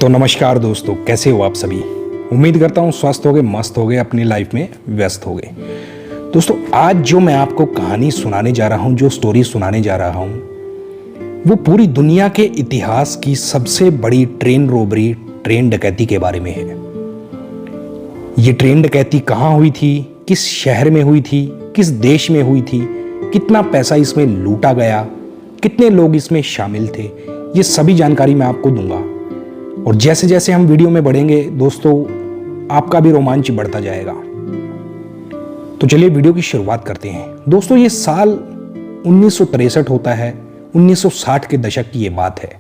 तो नमस्कार दोस्तों, कैसे हो आप सभी। उम्मीद करता हूँ स्वस्थ होगे, मस्त होगे, अपनी लाइफ में व्यस्त होगे। दोस्तों, आज जो मैं आपको कहानी सुनाने जा रहा हूँ, जो स्टोरी सुनाने जा रहा हूँ, वो पूरी दुनिया के इतिहास की सबसे बड़ी ट्रेन रोबरी, ट्रेन डकैती के बारे में है। ये ट्रेन डकैती कहाँ हुई थी, किस शहर में हुई थी, किस देश में हुई थी, कितना पैसा इसमें लूटा गया, कितने लोग इसमें शामिल थे, ये सभी जानकारी मैं आपको दूंगा। और जैसे जैसे हम वीडियो में बढ़ेंगे दोस्तों, आपका भी रोमांच बढ़ता जाएगा। तो चलिए वीडियो की शुरुआत करते हैं। दोस्तों, ये साल 1963 होता है। 1960 के दशक की ये बात है।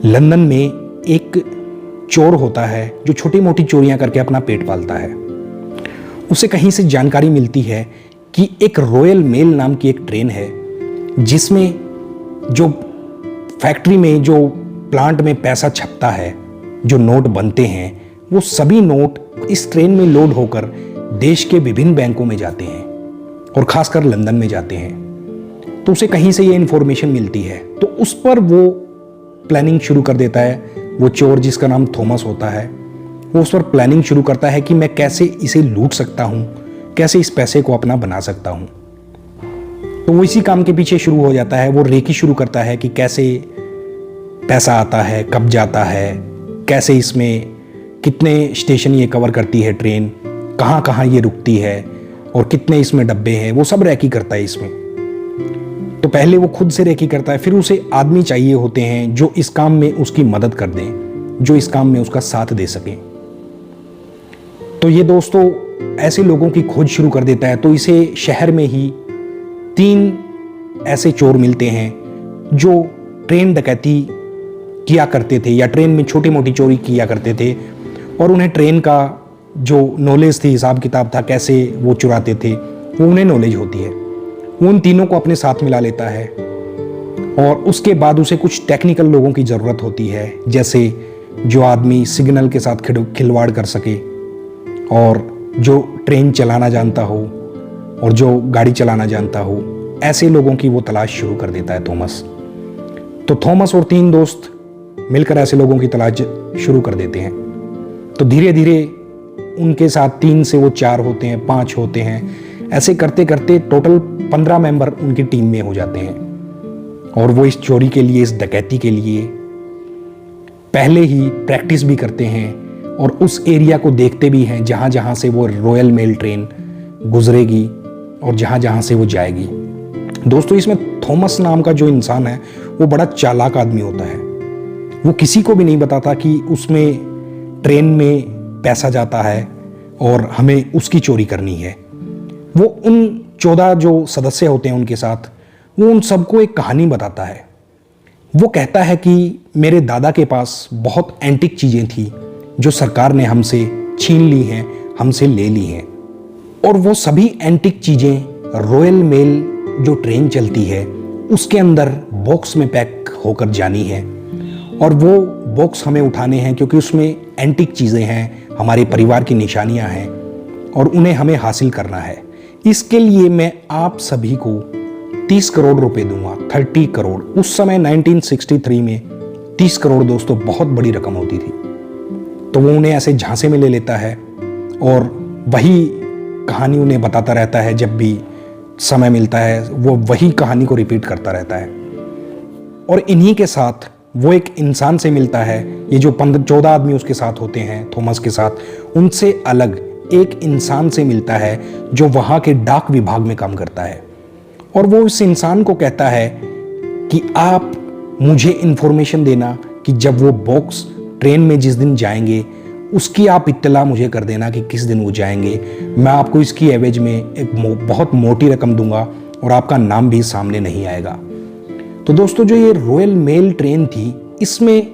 लंदन में एक चोर होता है जो छोटी मोटी चोरियां करके अपना पेट पालता है। उसे कहीं से जानकारी मिलती है कि एक रॉयल मेल नाम की एक ट्रेन है, जिसमें जो फैक्ट्री में, जो प्लांट में पैसा छपता है, जो नोट बनते हैं, वो सभी नोट इस ट्रेन में लोड होकर देश के विभिन्न बैंकों में जाते हैं और खासकर लंदन में जाते हैं। तो उसे कहीं से ये इंफॉर्मेशन मिलती है, तो उस पर वो प्लानिंग शुरू कर देता है। वो चोर, जिसका नाम थॉमस होता है, वो उस पर प्लानिंग शुरू करता है कि मैं कैसे इसे लूट सकता हूँ, कैसे इस पैसे को अपना बना सकता हूँ। तो वो इसी काम के पीछे शुरू हो जाता है। वो रेकी शुरू करता है कि कैसे पैसा आता है, कब जाता है, कैसे इसमें कितने स्टेशन ये कवर करती है ट्रेन, कहाँ कहाँ ये रुकती है और कितने इसमें डब्बे हैं, वो सब रेकी करता है इसमें। तो पहले वो खुद से रेकी करता है, फिर उसे आदमी चाहिए होते हैं जो इस काम में उसकी मदद कर दें, जो इस काम में उसका साथ दे सकें। तो ये दोस्तों ऐसे लोगों की खोज शुरू कर देता है। तो इसे शहर में ही 3 ऐसे चोर मिलते हैं जो ट्रेन डकैती किया करते थे या ट्रेन में छोटी मोटी चोरी किया करते थे, और उन्हें ट्रेन का जो नॉलेज थी, हिसाब किताब था, कैसे वो चुराते थे, वो उन्हें नॉलेज होती है। वो उन तीनों को अपने साथ मिला लेता है और उसके बाद उसे कुछ टेक्निकल लोगों की ज़रूरत होती है, जैसे जो आदमी सिग्नल के साथ खिलवाड़ कर सके और जो ट्रेन चलाना जानता हो और जो गाड़ी चलाना जानता हो। ऐसे लोगों की वो तलाश शुरू कर देता है थॉमस। तो थॉमस और 3 दोस्त मिलकर ऐसे लोगों की तलाश शुरू कर देते हैं। तो धीरे धीरे उनके साथ 3 से वो 4 होते हैं, 5 होते हैं। ऐसे करते करते टोटल 15 मेंबर उनकी टीम में हो जाते हैं, और वो इस चोरी के लिए, इस डकैती के लिए पहले ही प्रैक्टिस भी करते हैं और उस एरिया को देखते भी हैं जहाँ जहाँ से वो रॉयल मेल ट्रेन गुजरेगी और जहाँ जहाँ से वो जाएगी। दोस्तों, इसमें थॉमस नाम का जो इंसान है वो बड़ा चालाक आदमी होता है। वो किसी को भी नहीं बताता कि उसमें ट्रेन में पैसा जाता है और हमें उसकी चोरी करनी है। वो उन 14 जो सदस्य होते हैं उनके साथ, वो उन सबको एक कहानी बताता है। वो कहता है कि मेरे दादा के पास बहुत एंटिक चीज़ें थी जो सरकार ने हमसे छीन ली हैं, हमसे ले ली हैं, और वो सभी एंटिक चीज़ें रॉयल मेल जो ट्रेन चलती है उसके अंदर बॉक्स में पैक होकर जानी है, और वो बॉक्स हमें उठाने हैं क्योंकि उसमें एंटिक चीज़ें हैं, हमारे परिवार की निशानियां हैं, और उन्हें हमें हासिल करना है। इसके लिए मैं आप सभी को 30 करोड़ रुपए दूंगा, 30 करोड़। उस समय 1963 में 30 करोड़ दोस्तों बहुत बड़ी रकम होती थी। तो वो उन्हें ऐसे झांसे में ले लेता है और वही कहानी उन्हें बताता रहता है। जब भी समय मिलता है वो वही कहानी को रिपीट करता रहता है, और इन्हीं के साथ वो एक इंसान से मिलता है। ये जो 14 आदमी उसके साथ होते हैं थॉमस के साथ, उनसे अलग एक इंसान से मिलता है जो वहाँ के डाक विभाग में काम करता है। और वो इस इंसान को कहता है कि आप मुझे इन्फॉर्मेशन देना कि जब वो बॉक्स ट्रेन में जिस दिन जाएंगे उसकी आप इत्तला मुझे कर देना कि किस दिन वो जाएंगे। मैं आपको इसकी एवज में एक बहुत मोटी रकम दूंगा और आपका नाम भी सामने नहीं आएगा। तो दोस्तों, जो ये रॉयल मेल ट्रेन थी, इसमें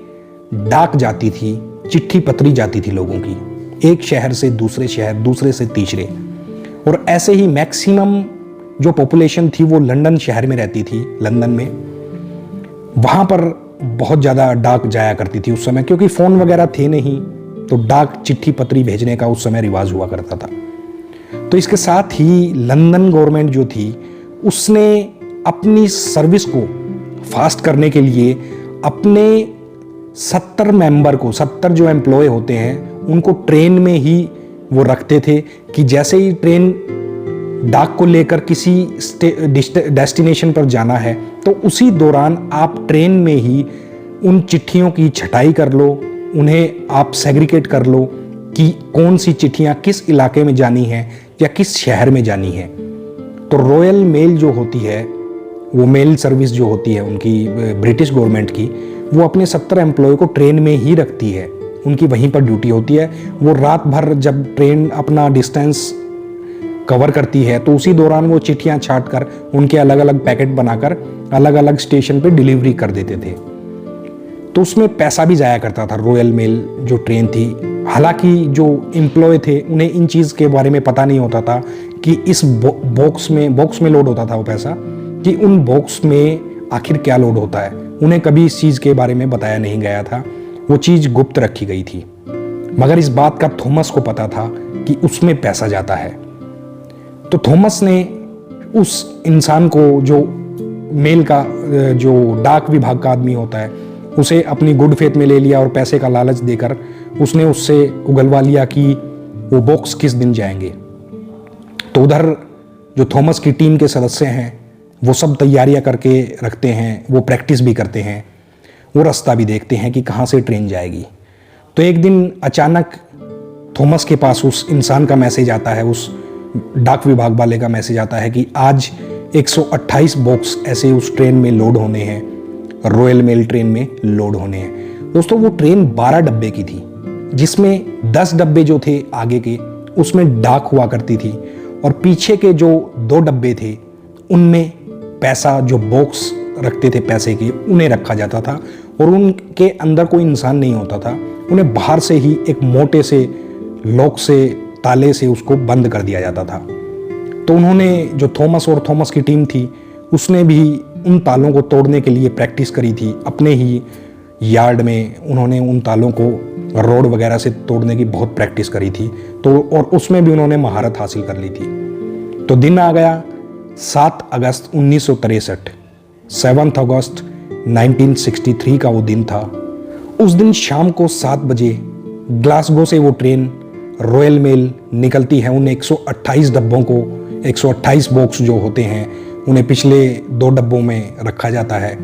डाक जाती थी, चिट्ठी पत्री जाती थी लोगों की, एक शहर से दूसरे शहर, दूसरे से तीसरे। और ऐसे ही मैक्सिमम जो पॉपुलेशन थी वो लंदन शहर में रहती थी। लंदन में वहाँ पर बहुत ज़्यादा डाक जाया करती थी उस समय, क्योंकि फ़ोन वगैरह थे नहीं, तो डाक चिट्ठी पत्री भेजने का उस समय रिवाज हुआ करता था। तो इसके साथ ही लंदन गवर्नमेंट जो थी उसने अपनी सर्विस को फास्ट करने के लिए अपने 70 मेंबर को, 70 जो एम्प्लॉय होते हैं उनको ट्रेन में ही वो रखते थे कि जैसे ही ट्रेन डाक को लेकर किसी डेस्टिनेशन पर जाना है तो उसी दौरान आप ट्रेन में ही उन चिट्ठियों की छटाई कर लो, उन्हें आप सेग्रीगेट कर लो कि कौन सी चिट्ठियां किस इलाके में जानी है या किस शहर में जानी है। तो रॉयल मेल जो होती है, वो मेल सर्विस जो होती है उनकी ब्रिटिश गवर्नमेंट की, वो अपने 70 एम्प्लॉय को ट्रेन में ही रखती है, उनकी वहीं पर ड्यूटी होती है। वो रात भर जब ट्रेन अपना डिस्टेंस कवर करती है तो उसी दौरान वो चिट्ठियां छाट कर उनके अलग अलग पैकेट बनाकर अलग अलग स्टेशन पे डिलीवरी कर देते थे। तो उसमें पैसा भी जाया करता था रॉयल मेल जो ट्रेन थी। हालांकि जो एम्प्लॉय थे उन्हें इन चीज़ के बारे में पता नहीं होता था कि इस बॉक्स में लोड होता था वो पैसा, कि उन बॉक्स में आखिर क्या लोड होता है। उन्हें कभी इस चीज़ के बारे में बताया नहीं गया था, वो चीज़ गुप्त रखी गई थी। मगर इस बात का थॉमस को पता था कि उसमें पैसा जाता है। तो थॉमस ने उस इंसान को, जो मेल का, जो डाक विभाग का आदमी होता है, उसे अपनी गुड फेथ में ले लिया और पैसे का लालच देकर उसने उससे उगलवा लिया कि वो बॉक्स किस दिन जाएंगे। तो उधर जो थॉमस की टीम के सदस्य हैं वो सब तैयारियां करके रखते हैं, वो प्रैक्टिस भी करते हैं, वो रास्ता भी देखते हैं कि कहाँ से ट्रेन जाएगी। तो एक दिन अचानक थॉमस के पास उस इंसान का मैसेज आता है, उस डाक विभाग वाले का मैसेज आता है कि आज 128 बॉक्स ऐसे उस ट्रेन में लोड होने हैं, रॉयल मेल ट्रेन में लोड होने हैं। दोस्तों वो ट्रेन 12 डब्बे की थी, जिसमें 10 डब्बे जो थे आगे के उसमें डाक हुआ करती थी और पीछे के जो 2 डब्बे थे उनमें पैसा, जो बॉक्स रखते थे पैसे के, उन्हें रखा जाता था और उनके अंदर कोई इंसान नहीं होता था। उन्हें बाहर से ही एक मोटे से लॉक से, ताले से उसको बंद कर दिया जाता था। तो उन्होंने, जो थॉमस और थॉमस की टीम थी, उसने भी उन तालों को तोड़ने के लिए प्रैक्टिस करी थी। अपने ही यार्ड में उन्होंने उन तालों को रोड वगैरह से तोड़ने की बहुत प्रैक्टिस करी थी। तो और उसमें भी उन्होंने महारत हासिल कर ली थी। तो दिन आ गया 7 अगस्त 1963, 7 अगस्त 1963 का वो दिन था। उस दिन शाम को 7 बजे ग्लासगो से वो ट्रेन रॉयल मेल निकलती है। उन 128 डब्बों को, 128 बॉक्स जो होते हैं, उन्हें पिछले 2 डब्बों में रखा जाता है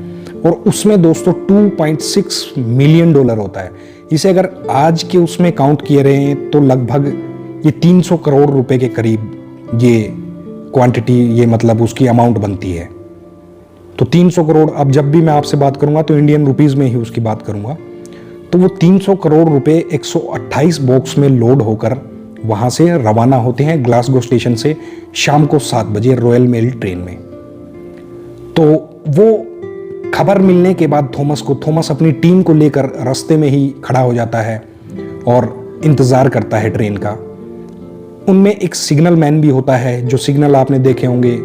और उसमें दोस्तों $2.6 मिलियन होता है। इसे अगर आज के उसमें काउंट किए रहे हैं तो लगभग ये 300 करोड़ रुपए के करीब ये क्वांटिटी, ये मतलब उसकी अमाउंट बनती है। तो 300 करोड़, अब जब भी मैं आपसे बात करूंगा तो इंडियन रुपीस में ही उसकी बात करूंगा। तो वो 300 करोड़ रुपए 128 बॉक्स में लोड होकर वहां से रवाना होते हैं ग्लासगो स्टेशन से शाम को 7 बजे रॉयल मेल ट्रेन में। तो वो खबर मिलने के बाद थॉमस अपनी टीम को लेकर रास्ते में ही खड़ा हो जाता है और इंतज़ार करता है ट्रेन का। उनमें एक सिग्नल मैन भी होता है, जो सिग्नल आपने देखे होंगे,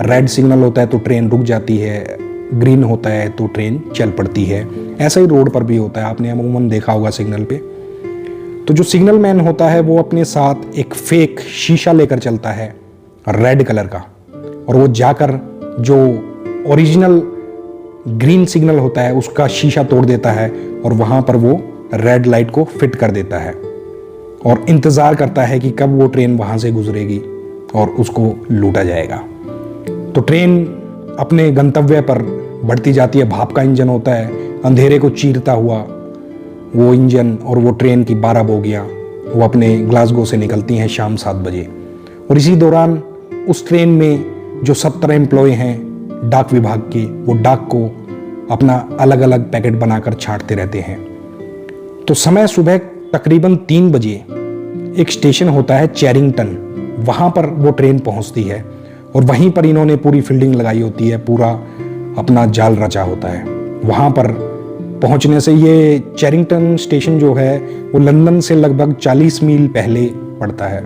रेड सिग्नल होता है तो ट्रेन रुक जाती है, ग्रीन होता है तो ट्रेन चल पड़ती है। ऐसा ही रोड पर भी होता है, आपने अमूमन देखा होगा सिग्नल पे। तो जो सिग्नल मैन होता है वो अपने साथ एक फेक शीशा लेकर चलता है रेड कलर का, और वो जाकर जो ओरिजिनल ग्रीन सिग्नल होता है उसका शीशा तोड़ देता है और वहां पर वो रेड लाइट को फिट कर देता है और इंतज़ार करता है कि कब वो ट्रेन वहां से गुजरेगी और उसको लूटा जाएगा। तो ट्रेन अपने गंतव्य पर बढ़ती जाती है। भाप का इंजन होता है, अंधेरे को चीरता हुआ वो इंजन और वो ट्रेन की 12 बोगियाँ वो अपने ग्लासगो से निकलती हैं शाम 7 बजे। और इसी दौरान उस ट्रेन में जो 70 एम्प्लॉय हैं डाक विभाग के, वो डाक को अपना अलग अलग पैकेट बनाकर छांटते रहते हैं। तो समय सुबह तकरीबन 3 बजे एक स्टेशन होता है चैरिंगटन, वहाँ पर वो ट्रेन पहुँचती है और वहीं पर इन्होंने पूरी फील्डिंग लगाई होती है, पूरा अपना जाल रचा होता है। वहाँ पर पहुँचने से, ये चैरिंगटन स्टेशन जो है वो लंदन से लगभग 40 मील पहले पड़ता है।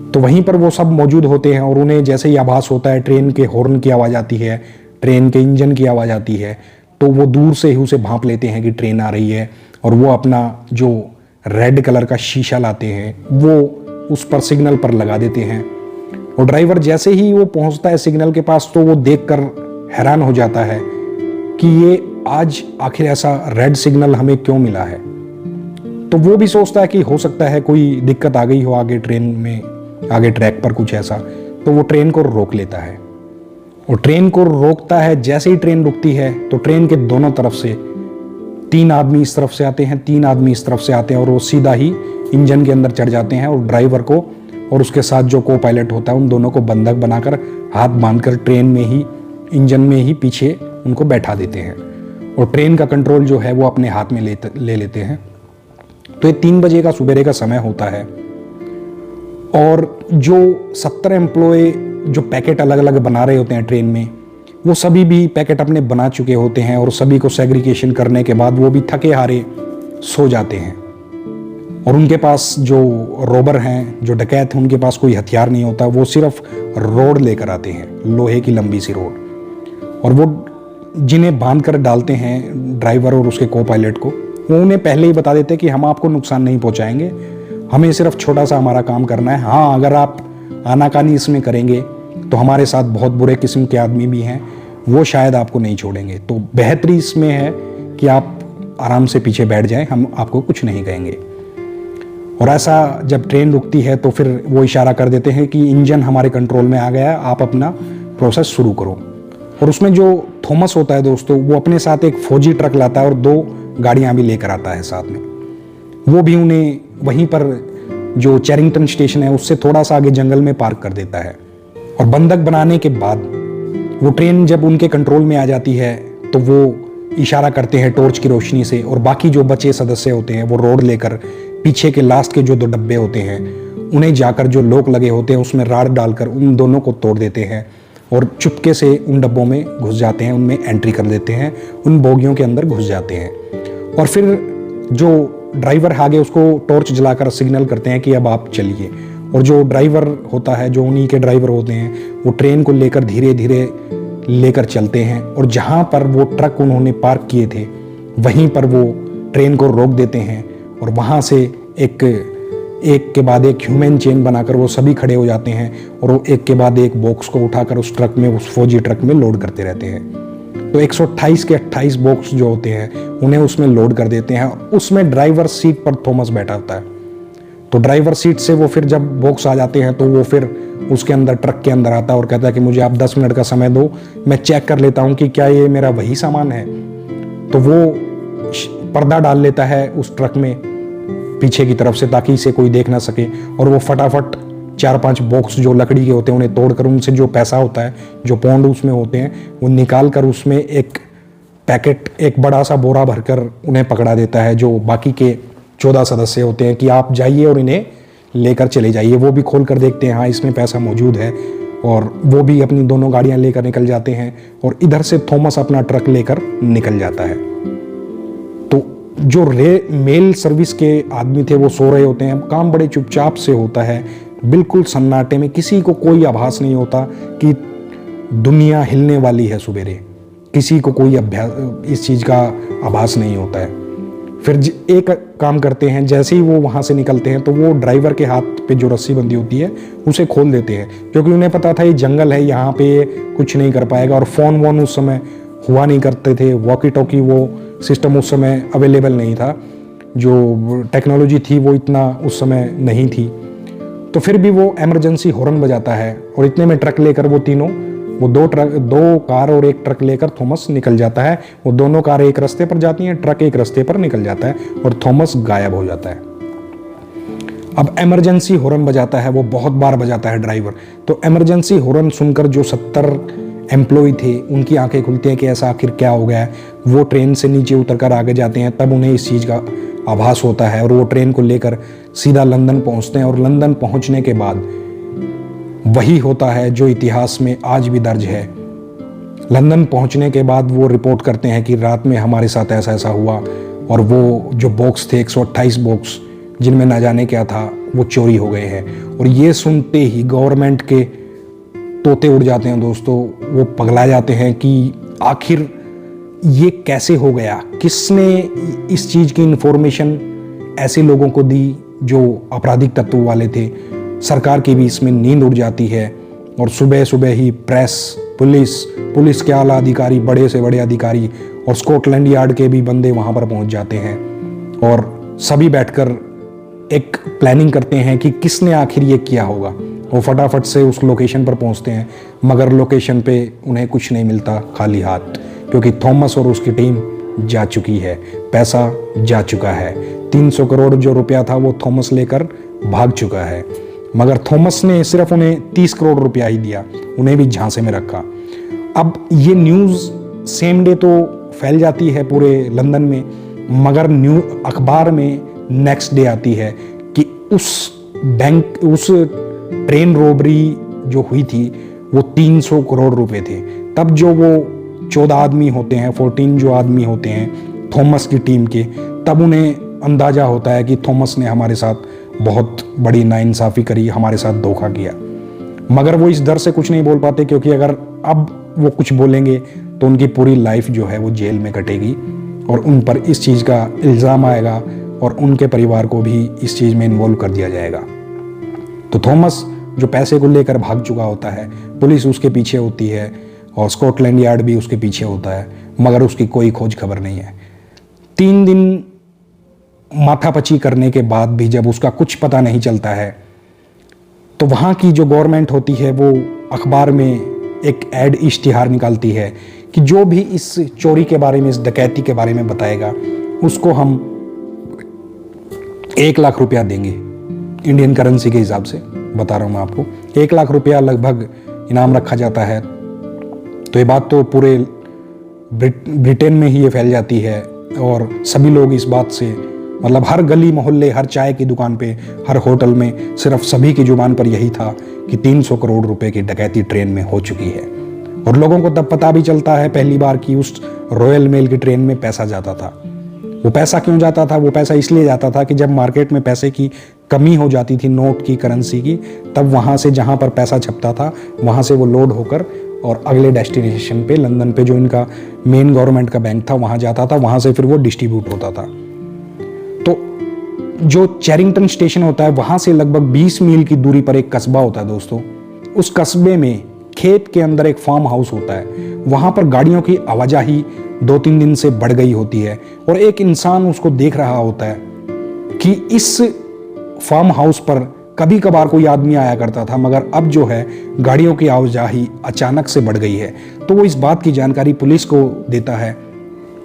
तो वहीं पर वो सब मौजूद होते हैं और उन्हें जैसे ही आभास होता है, ट्रेन के हॉर्न की आवाज़ आती है, ट्रेन के इंजन की आवाज़ आती है, तो वो दूर से ही उसे भांप लेते हैं कि ट्रेन आ रही है और वो अपना जो रेड कलर का शीशा लाते हैं वो उस पर सिग्नल पर लगा देते हैं। और ड्राइवर जैसे ही वो पहुंचता है सिग्नल के पास तो वो देखकर हैरान हो जाता है कि ये आज आखिर ऐसा रेड सिग्नल हमें क्यों मिला है। तो वो भी सोचता है कि हो सकता है कोई दिक्कत आ गई हो आगे ट्रेन में, आगे ट्रैक पर कुछ ऐसा, तो वो ट्रेन को रोक लेता है। और ट्रेन को रोकता है, जैसे ही ट्रेन रुकती है तो ट्रेन के दोनों तरफ से 3 आदमी इस तरफ से आते हैं, 3 आदमी इस तरफ से आते हैं और वो सीधा ही इंजन के अंदर चढ़ जाते हैं और ड्राइवर को और उसके साथ जो को पायलट होता है उन दोनों को बंधक बनाकर हाथ बांधकर ट्रेन में ही, इंजन में ही पीछे उनको बैठा देते हैं और ट्रेन का कंट्रोल जो है वो अपने हाथ में ले लेते हैं। तो ये 3 बजे का सुबेरे का समय होता है और जो 70 एम्प्लॉय जो पैकेट अलग अलग बना रहे होते हैं ट्रेन में, वो सभी भी पैकेट अपने बना चुके होते हैं और सभी को सेग्रीगेशन करने के बाद वो भी थके हारे सो जाते हैं। और उनके पास जो रोबर हैं, जो डकैत हैं, उनके पास कोई हथियार नहीं होता, वो सिर्फ रोड लेकर आते हैं, लोहे की लंबी सी रोड, और वो जिन्हें बांध कर डालते हैं ड्राइवर और उसके को पायलट को, वो उन्हें पहले ही बता देते हैं कि हम आपको नुकसान नहीं पहुंचाएंगे, हमें सिर्फ छोटा सा हमारा काम करना है। हाँ, अगर आप आनाकानी इसमें करेंगे तो हमारे साथ बहुत बुरे किस्म के आदमी भी हैं, वो शायद आपको नहीं छोड़ेंगे। तो बेहतरी इसमें है कि आप आराम से पीछे बैठ जाएं, हम आपको कुछ नहीं कहेंगे। और ऐसा जब ट्रेन रुकती है तो फिर वो इशारा कर देते हैं कि इंजन हमारे कंट्रोल में आ गया है, आप अपना प्रोसेस शुरू करो। और उसमें जो थॉमस होता है दोस्तों, वो अपने साथ एक फौजी ट्रक लाता है और 2 गाड़ियाँ भी लेकर आता है साथ में। वो भी उन्हें वहीं पर जो चैरिंगटन स्टेशन है उससे थोड़ा सा आगे जंगल में पार्क कर देता है। और बंधक बनाने के बाद वो ट्रेन जब उनके कंट्रोल में आ जाती है तो वो इशारा करते हैं टॉर्च की रोशनी से, और बाकी जो बचे सदस्य होते हैं वो रोड लेकर पीछे के लास्ट के जो 2 डब्बे होते हैं उन्हें जाकर जो लॉक लगे होते हैं उसमें राड डालकर उन दोनों को तोड़ देते हैं और चुपके से उन डब्बों में घुस जाते हैं, उनमें एंट्री कर देते हैं, उन बोगियों के अंदर घुस जाते हैं। और फिर जो ड्राइवर आगे उसको टॉर्च जलाकर सिग्नल करते हैं कि अब आप चलिए। और जो ड्राइवर होता है, जो उन्हीं के ड्राइवर होते हैं, वो ट्रेन को लेकर धीरे धीरे लेकर चलते हैं और जहाँ पर वो ट्रक उन्होंने पार्क किए थे वहीं पर वो ट्रेन को रोक देते हैं और वहाँ से एक के बाद एक ह्यूमन चेन बनाकर वो सभी खड़े हो जाते हैं और वो एक के बाद एक बॉक्स को उठाकर उस ट्रक में, उस फौजी ट्रक में लोड करते रहते हैं। तो 128 के 28 बॉक्स जो होते हैं उन्हें उसमें लोड कर देते हैं। उसमें ड्राइवर सीट पर थॉमस बैठा होता है। तो ड्राइवर सीट से वो फिर जब बॉक्स आ जाते हैं तो वो फिर उसके अंदर, ट्रक के अंदर आता है और कहता है कि मुझे आप 10 मिनट का समय दो, मैं चेक कर लेता हूँ कि क्या ये मेरा वही सामान है। तो वो पर्दा डाल लेता है उस ट्रक में पीछे की तरफ से ताकि इसे कोई देख ना सके, और वो फटाफट 4-5 बॉक्स जो लकड़ी के होते हैं उन्हें तोड़कर उनसे जो पैसा होता है, जो पौंड उसमें होते हैं, वो निकाल कर उसमें एक पैकेट, एक बड़ा सा बोरा भरकर उन्हें पकड़ा देता है जो बाकी के 14 सदस्य होते हैं कि आप जाइए और इन्हें लेकर चले जाइए। वो भी खोल कर देखते हैं, हाँ इसमें पैसा मौजूद है, और वो भी अपनी दोनों गाड़ियां लेकर निकल जाते हैं और इधर से थॉमस अपना ट्रक लेकर निकल जाता है। तो जो मेल सर्विस के आदमी थे वो सो रहे होते हैं, काम बड़े चुपचाप से होता है, बिल्कुल सन्नाटे में, किसी को कोई आभास नहीं होता कि दुनिया हिलने वाली है सुबेरे, किसी को कोई इस चीज़ का आभास नहीं होता है। फिर एक काम करते हैं, जैसे ही वो वहाँ से निकलते हैं तो वो ड्राइवर के हाथ पे जो रस्सी बंधी होती है उसे खोल देते हैं, क्योंकि उन्हें पता था ये जंगल है, यहाँ पे कुछ नहीं कर पाएगा। और फ़ोन वोन उस समय हुआ नहीं करते थे, वॉकी टॉकी वो सिस्टम उस समय अवेलेबल नहीं था, जो टेक्नोलॉजी थी वो इतना उस समय नहीं थी। तो फिर भी वो इमरजेंसी हॉर्न बजाता है और इतने में ट्रक लेकर वो तीनों, वो 2 कार और एक ट्रक लेकर थॉमस निकल जाता है। वो दोनों कार एक रास्ते पर जाती हैं, ट्रक एक रास्ते पर निकल जाता है और थॉमस गायब हो जाता है। अब इमरजेंसी हॉर्न बजाता है, वो बहुत बार बजाता है ड्राइवर। तो इमरजेंसी हॉर्न सुनकर जो 70 एम्प्लॉय थे उनकी आंखें खुलती हैं कि ऐसा आखिर क्या हो गया है। वो ट्रेन से नीचे उतरकर आगे जाते हैं, तब उन्हें इस चीज़ का आभास होता है और वो ट्रेन को लेकर सीधा लंदन पहुंचते हैं। और लंदन पहुंचने के बाद वही होता है जो इतिहास में आज भी दर्ज है। लंदन पहुंचने के बाद वो रिपोर्ट करते हैं कि रात में हमारे साथ ऐसा ऐसा हुआ, और वो जो बॉक्स थे 128 बॉक्स जिनमें ना जाने क्या था वो चोरी हो गए हैं। और ये सुनते ही गवर्नमेंट के तोते उड़ जाते हैं दोस्तों, वो पगला जाते हैं कि आखिर ये कैसे हो गया, किसने इस चीज़ की इन्फॉर्मेशन ऐसे लोगों को दी जो आपराधिक तत्व वाले थे। सरकार की भी इसमें नींद उड़ जाती है और सुबह सुबह ही प्रेस, पुलिस के आला अधिकारी, बड़े से बड़े अधिकारी और स्कॉटलैंड यार्ड के भी बंदे वहाँ पर पहुँच जाते हैं और सभी बैठकर एक प्लानिंग करते हैं कि किसने आखिर ये किया होगा। वो फटाफट से उस लोकेशन पर पहुँचते हैं, मगर लोकेशन पे उन्हें कुछ नहीं मिलता, खाली हाथ, क्योंकि थॉमस और उसकी टीम जा चुकी है, पैसा जा चुका है। 300 करोड़ जो रुपया था वो थॉमस लेकर भाग चुका है, मगर थॉमस ने सिर्फ उन्हें 30 करोड़ रुपया ही दिया, उन्हें भी झांसे में रखा। अब ये न्यूज़ सेम डे तो फैल जाती है पूरे लंदन में, मगर अखबार में नेक्स्ट डे आती है कि उस ट्रेन रॉबरी जो हुई थी वो 300 करोड़ रुपए थे। तब जो वो 14 आदमी होते हैं, 14 जो आदमी होते हैं थॉमस की टीम के, तब उन्हें अंदाजा होता है कि थॉमस ने हमारे साथ बहुत बड़ी नाइंसाफ़ी करी, हमारे साथ धोखा किया। मगर वो इस डर से कुछ नहीं बोल पाते, क्योंकि अगर अब वो कुछ बोलेंगे तो उनकी पूरी लाइफ जो है वो जेल में कटेगी और उन पर इस चीज़ का इल्ज़ाम आएगा और उनके परिवार को भी इस चीज़ में इन्वॉल्व कर दिया जाएगा। तो थॉमस जो पैसे को लेकर भाग चुका होता है, पुलिस उसके पीछे होती है और स्कॉटलैंड यार्ड भी उसके पीछे होता है, मगर उसकी कोई खोज खबर नहीं है। 3 दिन माथापची करने के बाद भी जब उसका कुछ पता नहीं चलता है, तो वहाँ की जो गवर्नमेंट होती है वो अखबार में एक ऐड इश्तिहार निकालती है कि जो भी इस चोरी के बारे में, इस डकैती के बारे में बताएगा उसको हम 1 लाख रुपया देंगे। इंडियन करेंसी के हिसाब से बता रहा हूँ मैं आपको, 1 लाख रुपया लगभग इनाम रखा जाता है। तो ये बात तो पूरे ब्रिटेन में ही ये फैल जाती है और सभी लोग इस बात से, मतलब हर गली मोहल्ले, हर चाय की दुकान पे, हर होटल में सिर्फ सभी की जुबान पर यही था कि 300 करोड़ रुपए की डकैती ट्रेन में हो चुकी है। और लोगों को तब पता भी चलता है पहली बार कि उस रॉयल मेल की ट्रेन में पैसा जाता था। वो पैसा क्यों जाता था? वो पैसा इसलिए जाता था कि जब मार्केट में पैसे की कमी हो जाती थी, नोट की, करेंसी की, तब वहाँ से जहाँ पर पैसा छपता था वहाँ से वो लोड होकर और अगले डेस्टिनेशन पे, लंदन पे जो इनका मेन गवर्नमेंट का बैंक था वहाँ जाता था, वहाँ से फिर वो डिस्ट्रीब्यूट होता था। तो जो चैरिंगटन स्टेशन होता है वहाँ से लगभग 20 मील की दूरी पर एक कस्बा होता है दोस्तों। उस कस्बे में खेत के अंदर एक फार्म हाउस होता है। वहाँ पर गाड़ियों की आवाजाही 2-3 दिन से बढ़ गई होती है और एक इंसान उसको देख रहा होता है कि इस फार्म हाउस पर कभी कभार कोई आदमी आया करता था, मगर अब जो है गाड़ियों की आवाजाही अचानक से बढ़ गई है। तो वो इस बात की जानकारी पुलिस को देता है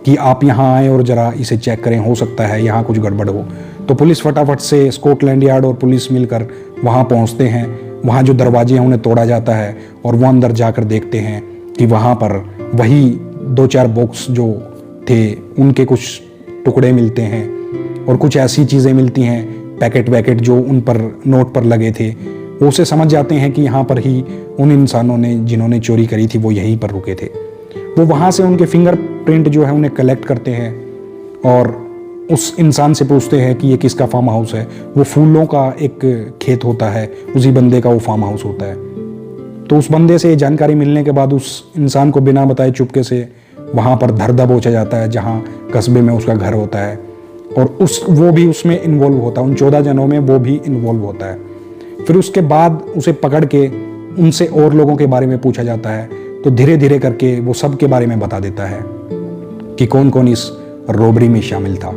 कि आप यहाँ आए और ज़रा इसे चेक करें, हो सकता है यहाँ कुछ गड़बड़ हो। तो पुलिस फटाफट से स्कॉटलैंड यार्ड और पुलिस मिलकर वहाँ पहुँचते हैं। वहाँ जो दरवाजे हैं उन्हें तोड़ा जाता है और वो अंदर जाकर देखते हैं कि वहाँ पर वही 2-4 बॉक्स जो थे उनके कुछ टुकड़े मिलते हैं और कुछ ऐसी चीज़ें मिलती हैं, पैकेट वैकेट जो उन पर नोट पर लगे थे। वो उसे समझ जाते हैं कि यहाँ पर ही उन इंसानों ने जिन्होंने चोरी करी थी वो यहीं पर रुके थे। वो वहाँ से उनके फिंगरप्रिंट जो है उन्हें कलेक्ट करते हैं और उस इंसान से पूछते हैं कि ये किसका फार्म हाउस है। वो फूलों का एक खेत होता है, उसी बंदे का वो फार्म हाउस होता है। तो उस बंदे से जानकारी मिलने के बाद उस इंसान को बिना बताए चुपके से वहाँ पर धर दबोचा जाता है जहाँ कस्बे में उसका घर होता है और वो भी उसमें इन्वॉल्व होता है। उन 14 जनों में वो भी इन्वॉल्व होता है। फिर उसके बाद उसे पकड़ के उनसे और लोगों के बारे में पूछा जाता है, तो धीरे धीरे करके वो सब के बारे में बता देता है कि कौन कौन इस रॉबरी में शामिल था।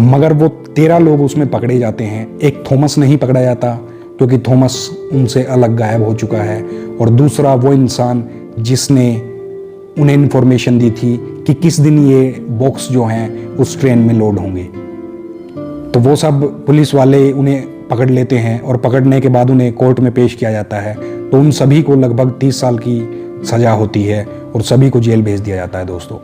मगर वो 13 लोग उसमें पकड़े जाते हैं। एक थॉमस नहीं पकड़ा जाता क्योंकि थॉमस उनसे अलग गायब हो चुका है, और दूसरा वो इंसान जिसने उन्हें इन्फॉर्मेशन दी थी कि किस दिन ये बॉक्स जो हैं उस ट्रेन में लोड होंगे। तो वो सब पुलिस वाले उन्हें पकड़ लेते हैं और पकड़ने के बाद उन्हें कोर्ट में पेश किया जाता है। तो उन सभी को लगभग 30 साल की सज़ा होती है और सभी को जेल भेज दिया जाता है दोस्तों।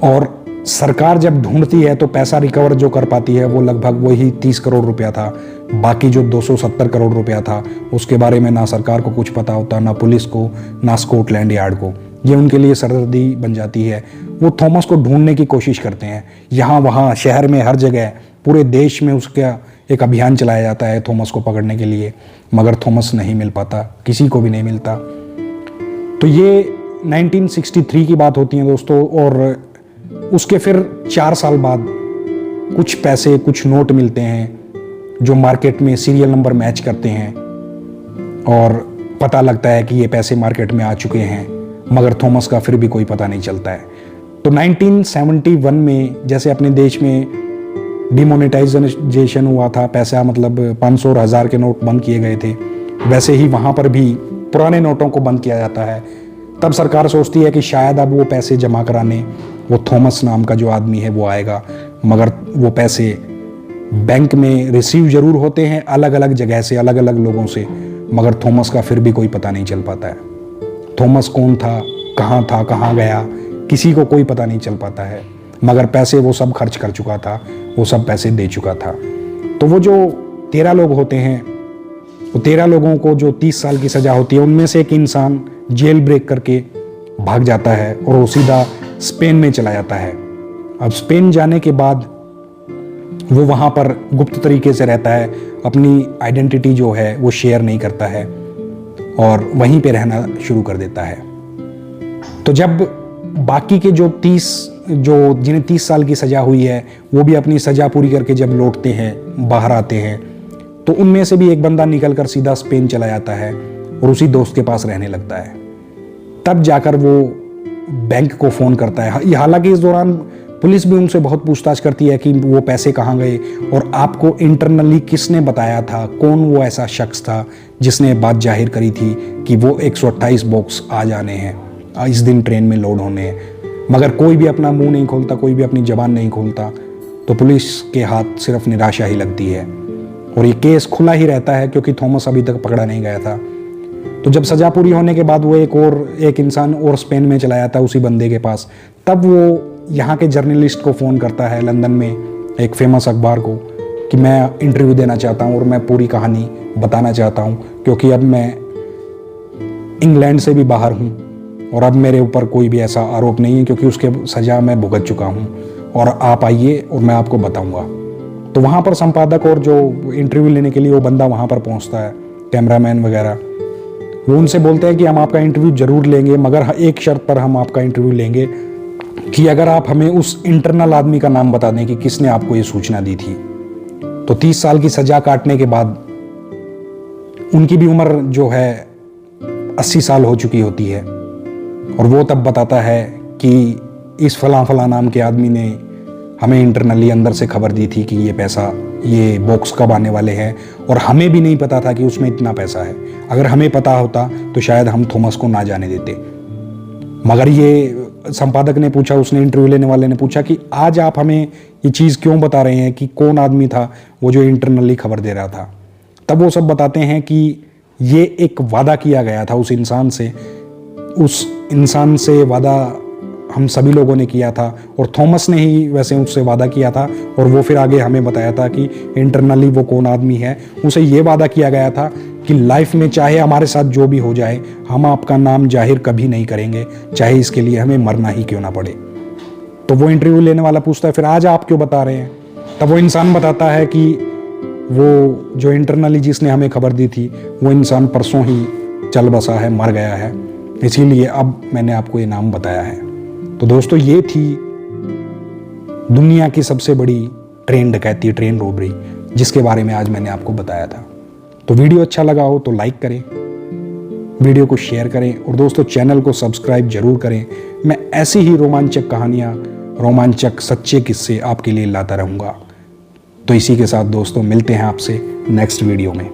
और सरकार जब ढूंढती है तो पैसा रिकवर जो कर पाती है वो लगभग वही 30 करोड़ रुपया था। बाकी जो 270 करोड़ रुपया था उसके बारे में ना सरकार को कुछ पता होता, ना पुलिस को, ना स्कॉटलैंड यार्ड को। ये उनके लिए सरदर्दी बन जाती है। वो थॉमस को ढूंढने की कोशिश करते हैं, यहाँ वहाँ शहर में, हर जगह, पूरे देश में उसका एक अभियान चलाया जाता है थॉमस को पकड़ने के लिए, मगर थॉमस नहीं मिल पाता, किसी को भी नहीं मिलता। तो ये 1963 की बात होती है दोस्तों। और उसके फिर 4 साल बाद कुछ पैसे, कुछ नोट मिलते हैं जो मार्केट में सीरियल नंबर मैच करते हैं और पता लगता है कि ये पैसे मार्केट में आ चुके हैं, मगर थॉमस का फिर भी कोई पता नहीं चलता है। तो 1971 में जैसे अपने देश में डिमोनेटाइजेशन हुआ था, पैसा मतलब 500 और 1000 के नोट बंद किए गए थे, वैसे ही वहाँ पर भी पुराने नोटों को बंद किया जाता है। तब सरकार सोचती है कि शायद अब वो पैसे जमा कराने वो थॉमस नाम का जो आदमी है वो आएगा, मगर वो पैसे बैंक में रिसीव जरूर होते हैं अलग अलग जगह से, अलग अलग लोगों से, मगर थॉमस का फिर भी कोई पता नहीं चल पाता है। थॉमस कौन था, कहाँ गया, किसी को कोई पता नहीं चल पाता है, मगर पैसे वो सब खर्च कर चुका था, वो सब पैसे दे चुका था। तो वो जो 13 लोग होते हैं, वो 13 लोगों को जो 30 साल की सज़ा होती है, उनमें से एक इंसान जेल ब्रेक करके भाग जाता है और वो सीधा स्पेन में चला जाता है। अब स्पेन जाने के बाद वो वहाँ पर गुप्त तरीके से रहता है, अपनी आइडेंटिटी जो है वो शेयर नहीं करता है और वहीं पे रहना शुरू कर देता है। तो जब बाकी के जिन्हें 30 साल की सज़ा हुई है, वो भी अपनी सज़ा पूरी करके जब लौटते हैं, बाहर आते हैं, तो उनमें से भी एक बंदा निकल कर सीधा स्पेन चला जाता है और उसी दोस्त के पास रहने लगता है। तब जाकर वो बैंक को फ़ोन करता है। हालांकि इस दौरान पुलिस भी उनसे बहुत पूछताछ करती है कि वो पैसे कहाँ गए और आपको इंटरनली किसने बताया था, कौन वो ऐसा शख्स था जिसने बात जाहिर करी थी कि वो 128 बॉक्स आ जाने हैं, इस दिन ट्रेन में लोड होने हैं। मगर कोई भी अपना मुंह नहीं खोलता, कोई भी अपनी ज़बान नहीं खोलता। तो पुलिस के हाथ सिर्फ निराशा ही लगती है और ये केस खुला ही रहता है क्योंकि थॉमस अभी तक पकड़ा नहीं गया था। तो जब सज़ा पूरी होने के बाद वो एक इंसान और स्पेन में चला जाता है उसी बंदे के पास। तब वो यहाँ के जर्नलिस्ट को फ़ोन करता है लंदन में, एक फेमस अखबार को, कि मैं इंटरव्यू देना चाहता हूँ और मैं पूरी कहानी बताना चाहता हूँ, क्योंकि अब मैं इंग्लैंड से भी बाहर हूँ और अब मेरे ऊपर कोई भी ऐसा आरोप नहीं है, क्योंकि उसके सज़ा मैं भुगत चुका हूँ और आप आइए और मैं आपको बताऊँगा। तो वहाँ पर संपादक और जो इंटरव्यू लेने के लिए वो बंदा वहाँ पर पहुँचता है, कैमरामैन वगैरह, वो उनसे बोलते हैं कि हम आपका इंटरव्यू ज़रूर लेंगे, मगर एक शर्त पर हम आपका इंटरव्यू लेंगे कि अगर आप हमें उस इंटरनल आदमी का नाम बता दें कि किसने आपको ये सूचना दी थी। तो 30 साल की सज़ा काटने के बाद उनकी भी उम्र जो है 80 साल हो चुकी होती है और वो तब बताता है कि इस फला नाम के आदमी ने हमें इंटरनली अंदर से खबर दी थी कि ये बॉक्स कब आने वाले हैं, और हमें भी नहीं पता था कि उसमें इतना पैसा है। अगर हमें पता होता तो शायद हम थॉमस को ना जाने देते। मगर ये संपादक ने पूछा, उसने इंटरव्यू लेने वाले ने पूछा कि आज आप हमें ये चीज़ क्यों बता रहे हैं कि कौन आदमी था वो जो इंटरनली खबर दे रहा था। तब वो सब बताते हैं कि ये एक वादा किया गया था उस इंसान से वादा हम सभी लोगों ने किया था और थॉमस ने ही वैसे उससे वादा किया था, और वो फिर आगे हमें बताया था कि इंटरनली वो कौन आदमी है। उसे ये वादा किया गया था कि लाइफ में चाहे हमारे साथ जो भी हो जाए, हम आपका नाम जाहिर कभी नहीं करेंगे, चाहे इसके लिए हमें मरना ही क्यों ना पड़े। तो वो इंटरव्यू लेने वाला पूछता है, फिर आज आप क्यों बता रहे हैं? तब वो इंसान बताता है कि वो जो इंटरनली जिसने हमें खबर दी थी, वो इंसान परसों ही चल बसा है, मर गया है, इसीलिए अब मैंने आपको ये नाम बताया है। तो दोस्तों, ये थी दुनिया की सबसे बड़ी ट्रेन डकैती, ट्रेन रॉबरी, जिसके बारे में आज मैंने आपको बताया था। तो वीडियो अच्छा लगा हो तो लाइक करें, वीडियो को शेयर करें और दोस्तों चैनल को सब्सक्राइब जरूर करें। मैं ऐसी ही रोमांचक कहानियाँ, रोमांचक सच्चे किस्से आपके लिए लाता रहूँगा। तो इसी के साथ दोस्तों मिलते हैं आपसे नेक्स्ट वीडियो में।